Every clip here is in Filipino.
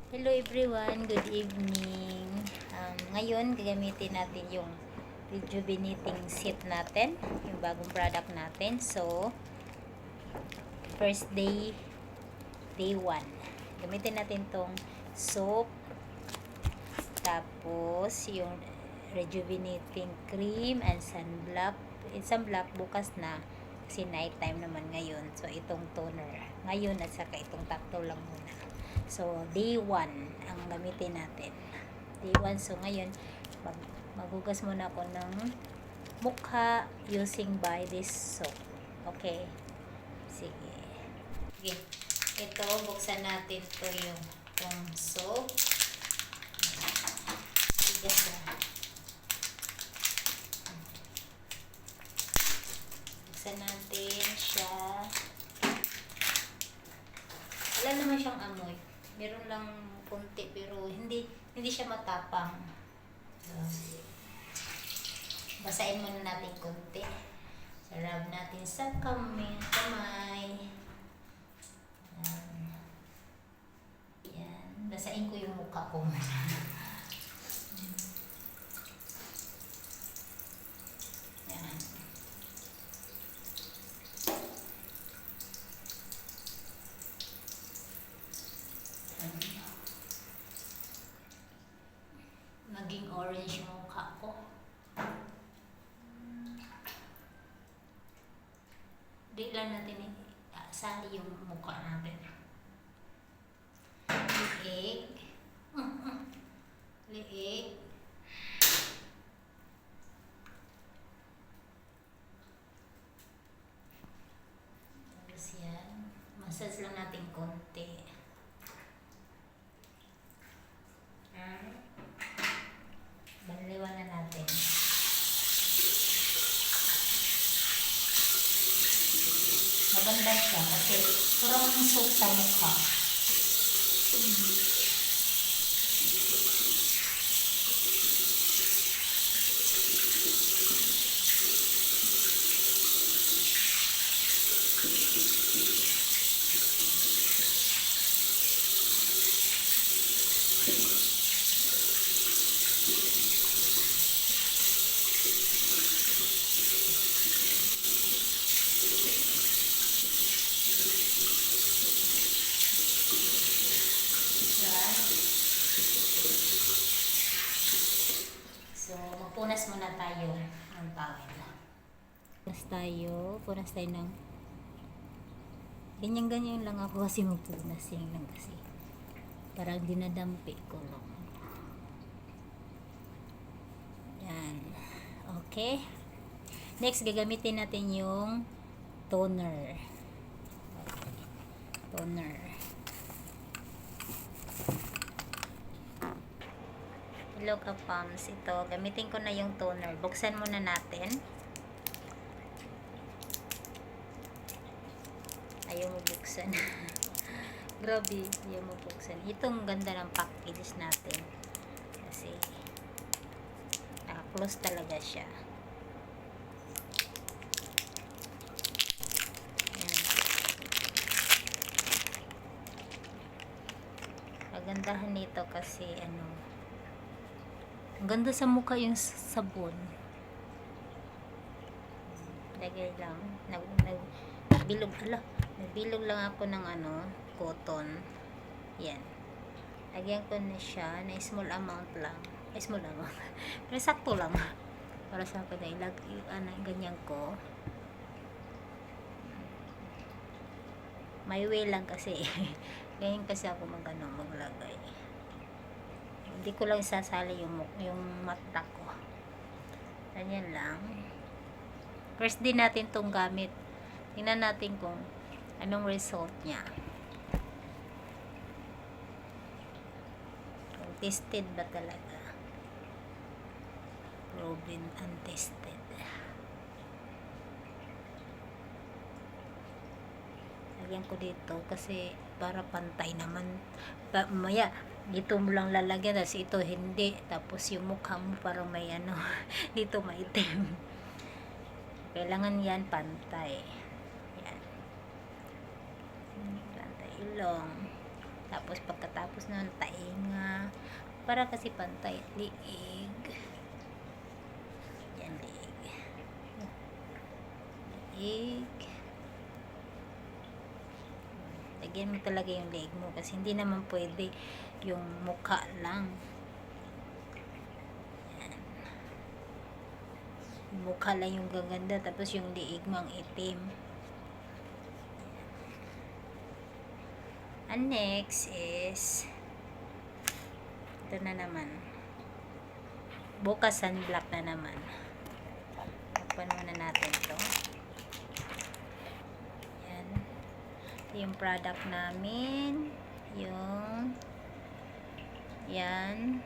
Hello everyone, good evening. Ngayon, gagamitin natin yung rejuvenating seat natin, yung bagong product natin. So, first day, day 1. Gamitin natin tong soap, tapos yung rejuvenating cream and sunblock. Sunblock bukas na kasi night time naman ngayon. So, itong toner ngayon at saka itong tatlo lang muna. So, day 1 ang gamitin natin. Day 1. So, ngayon, maghugas muna ako ng mukha using by this soap. Okay? Sige. Okay. Ito, buksan natin to yung soap. Tigas na. Buksan natin siya. Wala naman siyang amoy. Meron lang konti pero hindi siya matapang. Basahin muna natin konti. Sarap natin sa kamay. Yan. Basahin ko yung mukha ko muna. Yan. Naging orange yung mukha ko. Di lang natin sali yung mukha natin. Liig. Liig. Tapos yan. Massage lang natin konti. Banliwan na natin. Maganda siya kasi parang soap sa mukha. So, magpunas muna tayo ng towel. Punas tayo ng ganyan-ganyan lang ako kasi magpunas yan lang kasi. Parang dinadampi ko lang. Yan. Okay. Next, gagamitin natin yung toner. Hello ka-pams. Ito, gamitin ko na yung toner. Buksan muna natin. Ayaw mo buksan. Grabe, ayaw mo buksan. Itong ganda ng package natin. Kasi, close talaga siya. Yan. Kagandahan nito kasi, ang ganda sa mukha yung sabon. Lagay lang. Nagbilog lang ako ng cotton. Yan. Lagyan ko na siya na small amount lang. Small amount. Pero sakto lang. Para sa akin na ganyan ko. May way lang kasi. Ganyan kasi ako maglagay. Hindi ko lang sasali yung mata ko. Ganyan lang. First din natin tong gamit. Tingnan natin kung anong result niya. Kung tested ba talaga. Proven untested. Lagyan ko dito kasi para pantay naman. Maya dito mo lang lalagyan, tapos ito hindi, tapos yung mukha mo parang may dito maitim. Kailangan yan pantay. Yan. Pantay ilong. Tapos pagkatapos nun, tae. Para kasi pantay. Liig. Yan, liig. Liig. Lagyan mo talaga yung liig mo kasi hindi naman pwede yung mukha lang. Yan. Yung mukha lang yung gaganda tapos yung liig mo ang itim. And next is ito na naman. Bukas sunblock na naman. Takpan muna natin to. Yan. Ito yung product namin. Yung yan.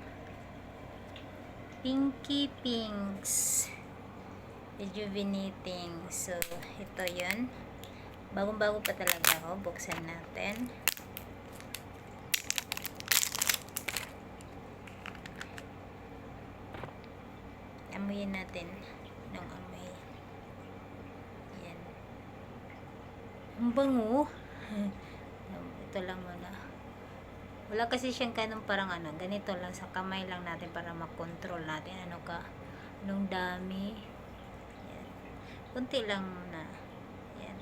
Pinky Pinks. Rejuvenating. So, ito yun. Bagong-bago pa talaga ako. Buksan natin. Amuyin natin ng amoy. Yan. Ang bango. Ito lang muna. Wala kasi siyang kanong parang ano, ganito lang sa kamay lang natin para makontrol natin anong dami. Yan. Kunti lang muna. Yan.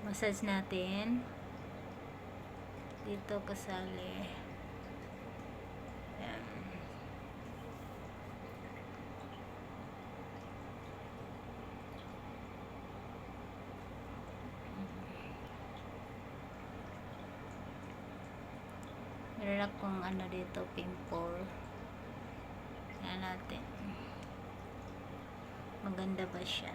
Massage natin. Dito kasali. Yan. Meron akong ano dito, pimple. Tingnan natin. Maganda ba siya?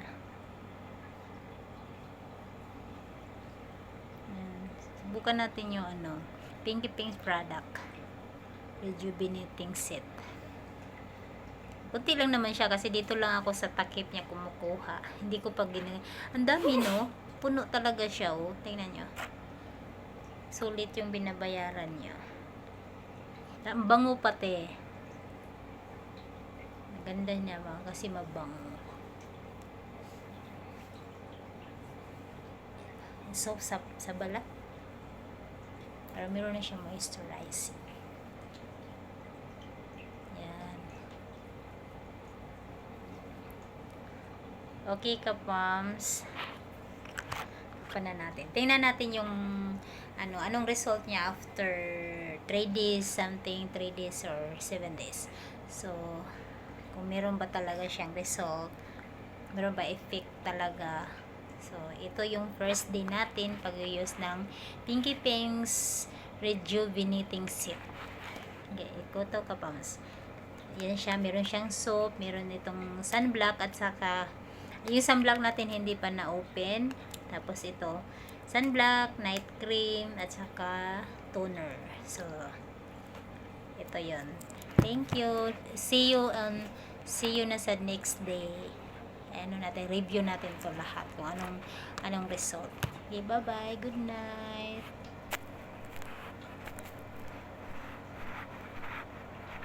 Subukan natin yung ano, Pinky Pinks product. Rejuvenating set. Kunti lang naman siya kasi dito lang ako sa takip niya kumukuha. Hindi ko pa ang dami, no? Puno talaga siya, oh. Tingnan nyo. Sulit yung binabayaran niya. Ang bango pati. Maganda niya ba? Kasi mabango. So, sa balat. Para meron na siya moisturizing. Yan. Okay ka, Pams. Pa na natin. Tingnan natin yung anong result niya after 3 days something, 3 days or 7 days. So, kung meron ba talaga siyang result, meron ba effect talaga. So, ito yung first day natin pag-use ng Pinky Pinks Rejuvenating Set. Okay, ito ka, Pams. Yan siya, meron siyang soap, meron itong sunblock at saka yung sunblock natin hindi pa na-open. Tapos ito, sunblock, night cream, at saka toner. So, ito yon. Thank you. See you na sa next day. Review natin to lahat kung anong result. Okay, bye-bye. Good night.